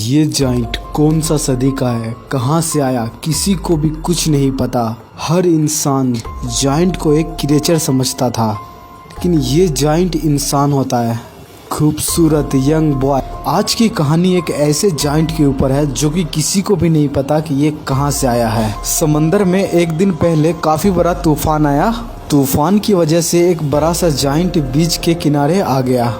ये जाइंट कौन सा सदी का है, कहाँ से आया, किसी को भी कुछ नहीं पता। हर इंसान जाइंट को एक क्रिएचर समझता था, लेकिन ये जाइंट इंसान होता है, खूबसूरत यंग बॉय। आज की कहानी एक ऐसे जाइंट के ऊपर है जो कि किसी को भी नहीं पता कि ये कहाँ से आया है। समंदर में एक दिन पहले काफी बड़ा तूफान आया। तूफान की वजह से एक बड़ा सा जाइंट बीच के किनारे आ गया।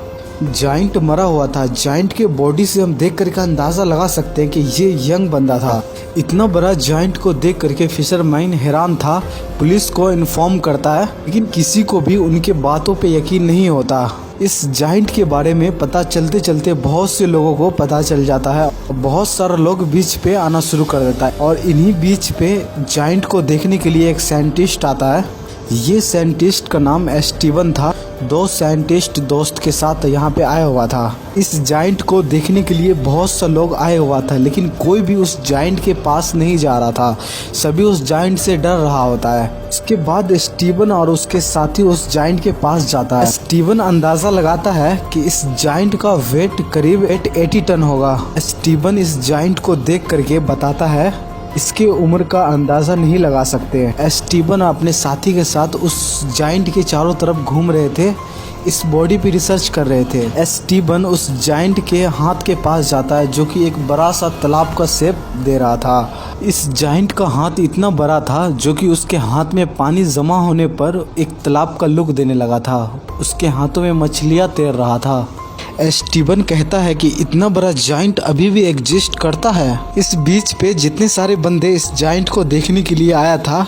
जाइंट मरा हुआ था। जाइंट के बॉडी से हम देख करके अंदाजा लगा सकते हैं कि ये यंग बंदा था। इतना बड़ा जाइंट को देख करके फिशरमैन हैरान था। पुलिस को इन्फॉर्म करता है, लेकिन किसी को भी उनके बातों पे यकीन नहीं होता। इस जाइंट के बारे में पता चलते चलते बहुत से लोगों को पता चल जाता है। बहुत सारे लोग बीच पे आना शुरू कर देता है और इन्हीं बीच पे जाइंट को देखने के लिए एक साइंटिस्ट आता है। ये साइंटिस्ट का नाम स्टीवन था। दो साइंटिस्ट दोस्त के साथ यहाँ पे आया हुआ था। इस जाइंट को देखने के लिए बहुत से लोग आए हुआ था, लेकिन कोई भी उस जाइंट के पास नहीं जा रहा था। सभी उस जाइंट से डर रहा होता है। उसके बाद स्टीवन और उसके साथी उस जाइंट के पास जाता है। स्टीवन अंदाजा लगाता है कि इस जाइंट का वेट करीब 80 टन होगा। स्टीवन इस जाइंट को देख करके बताता है इसके उम्र का अंदाजा नहीं लगा सकते। स्टीवन अपने साथी के साथ उस जाइंट के चारों तरफ घूम रहे थे, इस बॉडी पे रिसर्च कर रहे थे। स्टीवन उस जाइंट के हाथ के पास जाता है जो कि एक बड़ा सा तालाब का शेप दे रहा था। इस जाइंट का हाथ इतना बड़ा था जो कि उसके हाथ में पानी जमा होने पर एक तालाब का लुक देने लगा था। उसके हाथों में मछलियाँ तैर रहा था। स्टीवन कहता है कि इतना बड़ा जाइंट अभी भी एग्जिस्ट करता है। इस बीच पे जितने सारे बंदे इस जाइंट को देखने के लिए आया था,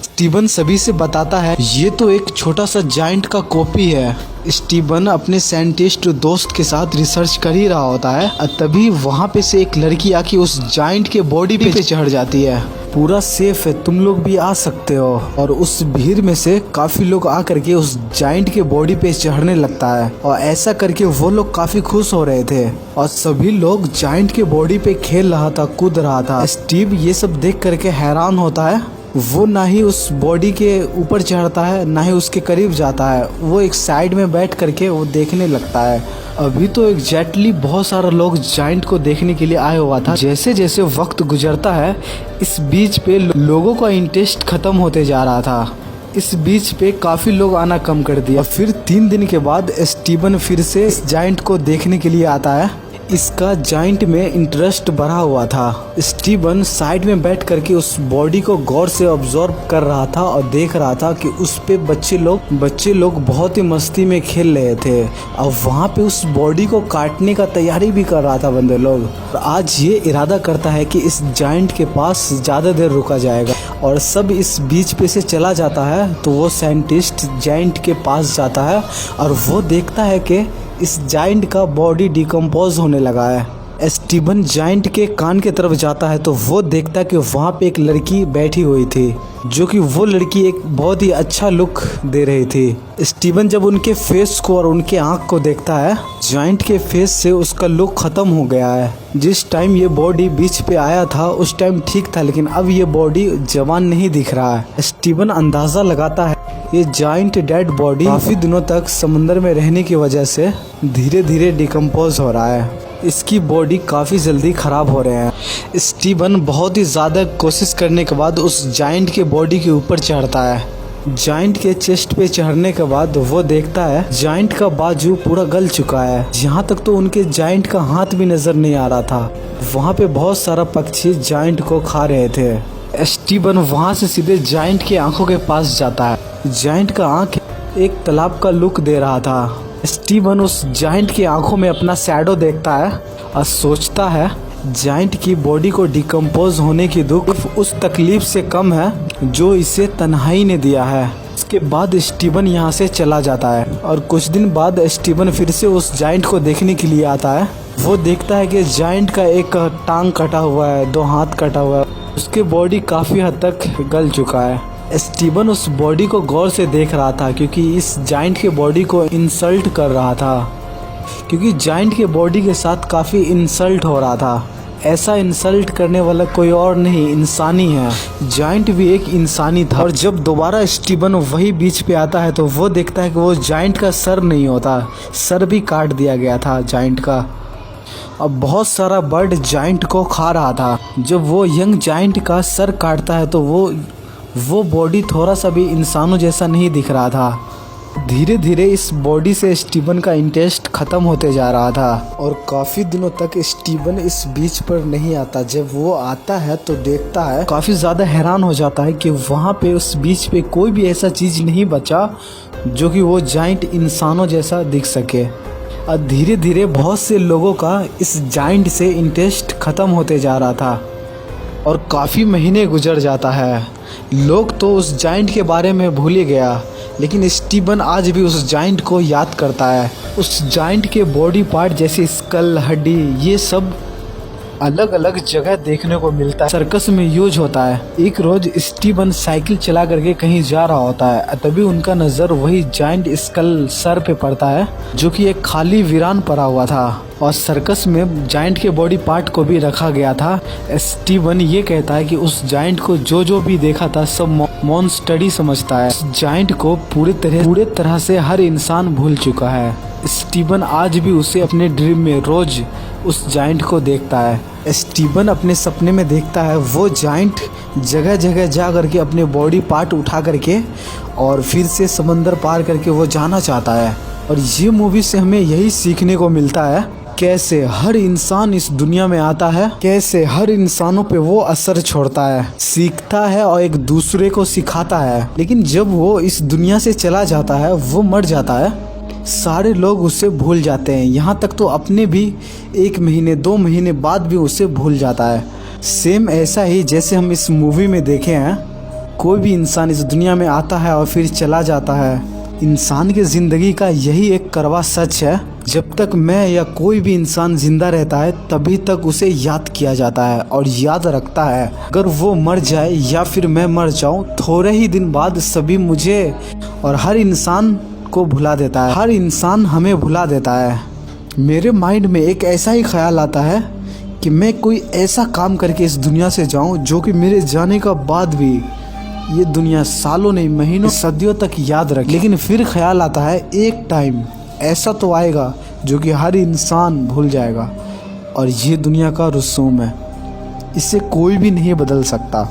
स्टीवन सभी से बताता है ये तो एक छोटा सा जाइंट का कॉपी है। स्टीवन अपने साइंटिस्ट दोस्त के साथ रिसर्च कर ही रहा होता है, तभी वहाँ पे से एक लड़की आके उस जाइंट के बॉडी पे चढ़ जाती है। पूरा सेफ है, तुम लोग भी आ सकते हो। और उस भीड़ में से काफी लोग आ करके उस जाइंट के बॉडी पे चढ़ने लगता है और ऐसा करके वो लोग काफी खुश हो रहे थे और सभी लोग जाइंट के बॉडी पे खेल रहा था, कूद रहा था। स्टीव ये सब देख करके हैरान होता है। वो ना ही उस बॉडी के ऊपर चढ़ता है ना ही उसके करीब जाता है। वो एक साइड में बैठ करके वो देखने लगता है। अभी तो एग्जैक्टली बहुत सारे लोग जाइंट को देखने के लिए आए हुआ था। जैसे जैसे वक्त गुजरता है, इस बीच पे लोगों का इंटरेस्ट खत्म होते जा रहा था। इस बीच पे काफी लोग आना कम कर दिया। फिर 3 दिन के बाद स्टीवन फिर से इस जाइंट को देखने के लिए आता है। इसका जाइंट में इंटरेस्ट बढ़ा हुआ था। स्टीवन साइड में बैठ करके उस बॉडी को गौर से ऑब्जर्व कर रहा था और देख रहा था कि उस पे बच्चे लोग बहुत ही मस्ती में खेल रहे थे और वहाँ पे उस बॉडी को काटने का तैयारी भी कर रहा था बंदे लोग। आज ये इरादा करता है कि इस जाइंट के पास ज़्यादा देर रुका जाएगा और सब इस बीच पे से चला जाता है। तो वो साइंटिस्ट जाइंट के पास जाता है और वो देखता है कि इस जाइंट का बॉडी डिकम्पोज होने लगा है। स्टीवन जाइंट के कान के तरफ जाता है तो वो देखता है कि वहाँ पे एक लड़की बैठी हुई थी, जो कि वो लड़की एक बहुत ही अच्छा लुक दे रही थी। स्टीवन जब उनके फेस को और उनके आँख को देखता है, जाइंट के फेस से उसका लुक खत्म हो गया है। जिस टाइम ये बॉडी बीच पे आया था उस टाइम ठीक था, लेकिन अब ये बॉडी जवान नहीं दिख रहा है। स्टीवन अंदाजा लगाता है ये जाइंट डेड बॉडी काफी दिनों तक समुद्र में रहने की वजह से धीरे धीरे डिकम्पोज हो रहा है। इसकी बॉडी काफ़ी जल्दी ख़राब हो रहे हैं। स्टीवन बहुत ही ज़्यादा कोशिश करने के बाद उस जाइंट के बॉडी के ऊपर चढ़ता है। जाइंट के चेस्ट पे चढ़ने के बाद वो देखता है जाइंट का बाजू पूरा गल चुका है। यहाँ तक तो उनके जाइंट का हाथ भी नज़र नहीं आ रहा था। वहाँ पे बहुत सारा पक्षी जाइंट को खा रहे थे। स्टीवन वहाँ से सीधे जाइंट के आँखों के पास जाता है। जाइंट का आँख एक तालाब का लुक दे रहा था। स्टीवन उस जाइंट की आंखों में अपना शैडो देखता है और सोचता है जाइंट की बॉडी को डिकम्पोज होने की दुख उस तकलीफ से कम है जो इसे तन्हाई ने दिया है। उसके बाद स्टीवन यहाँ से चला जाता है और कुछ दिन बाद स्टीवन फिर से उस जाइंट को देखने के लिए आता है। वो देखता है कि जाइंट का एक टांग कटा हुआ है, 2 हाथ कटा हुआ है। उसके बॉडी काफ़ी हद तक गल चुका है। स्टीवन उस बॉडी को गौर से देख रहा था क्योंकि इस जाइंट के बॉडी को इंसल्ट कर रहा था, क्योंकि जाइंट के बॉडी के साथ काफ़ी इंसल्ट हो रहा था। ऐसा इंसल्ट करने वाला कोई और नहीं, इंसानी है। जाइंट भी एक इंसानी था। और जब दोबारा स्टीवन वही बीच पे आता है तो वो देखता है कि वो जाइंट का सर नहीं होता, सर भी काट दिया गया था जाइंट का। अब बहुत सारा बर्ड जाइंट को खा रहा था। जब वो यंग जाइंट का सर काटता है तो वो बॉडी थोड़ा सा भी इंसानों जैसा नहीं दिख रहा था। धीरे धीरे इस बॉडी से स्टीवन का इंटरेस्ट ख़त्म होते जा रहा था और काफ़ी दिनों तक स्टीवन इस बीच पर नहीं आता। जब वो आता है तो देखता है, काफ़ी ज़्यादा हैरान हो जाता है कि वहाँ पे उस बीच पे कोई भी ऐसा चीज़ नहीं बचा जो कि वो जाइंट इंसानों जैसा दिख सके। और धीरे धीरे बहुत से लोगों का इस जाइंट से इंटरेस्ट ख़त्म होते जा रहा था और काफ़ी महीने गुजर जाता है। लोग तो उस जाइंट के बारे में भूल ही गया, लेकिन स्टीवन आज भी उस जाइंट को याद करता है। उस जाइंट के बॉडी पार्ट जैसे स्कल, हड्डी, ये सब अलग अलग जगह देखने को मिलता है। सर्कस में यूज होता है। एक रोज स्टीवन साइकिल चला करके कहीं जा रहा होता है, तभी उनका नज़र वही जाइंट स्कल सर पे पड़ता है जो कि एक खाली वीरान पड़ा हुआ था और सर्कस में जाइंट के बॉडी पार्ट को भी रखा गया था। स्टीवन ये कहता है कि उस जाइंट को जो भी देखा था सब मॉन्स्टर समझता है। उस जाइंट को पूरे तरह से हर इंसान भूल चुका है। स्टीवन आज भी उसे अपने ड्रीम में रोज उस जाइंट को देखता है। स्टीवन अपने सपने में देखता है वो जाइंट जगह जगह जा करके अपने बॉडी पार्ट उठा करके और फिर से समंदर पार करके वो जाना चाहता है। और ये मूवी से हमें यही सीखने को मिलता है, कैसे हर इंसान इस दुनिया में आता है, कैसे हर इंसानों पे वो असर छोड़ता है, सीखता है और एक दूसरे को सिखाता है। लेकिन जब वो इस दुनिया से चला जाता है, वो मर जाता है, सारे लोग उसे भूल जाते हैं। यहाँ तक तो अपने भी 1 महीने 2 महीने बाद भी उसे भूल जाता है। सेम ऐसा ही जैसे हम इस मूवी में देखे हैं, कोई भी इंसान इस दुनिया में आता है और फिर चला जाता है। इंसान की ज़िंदगी का यही एक कड़वा सच है, जब तक मैं या कोई भी इंसान जिंदा रहता है तभी तक उसे याद किया जाता है और याद रखता है। अगर वो मर जाए या फिर मैं मर जाऊं, थोड़े ही दिन बाद सभी मुझे और हर इंसान को भुला देता है। हर इंसान हमें भुला देता है। मेरे माइंड में एक ऐसा ही ख्याल आता है कि मैं कोई ऐसा काम करके इस दुनिया से जाऊं जो कि मेरे जाने का बाद भी ये दुनिया सालों नहीं, महीनों, सदियों तक याद रखे। लेकिन फिर ख्याल आता है एक टाइम ऐसा तो आएगा जो कि हर इंसान भूल जाएगा और ये दुनिया का रसूम है, इसे कोई भी नहीं बदल सकता।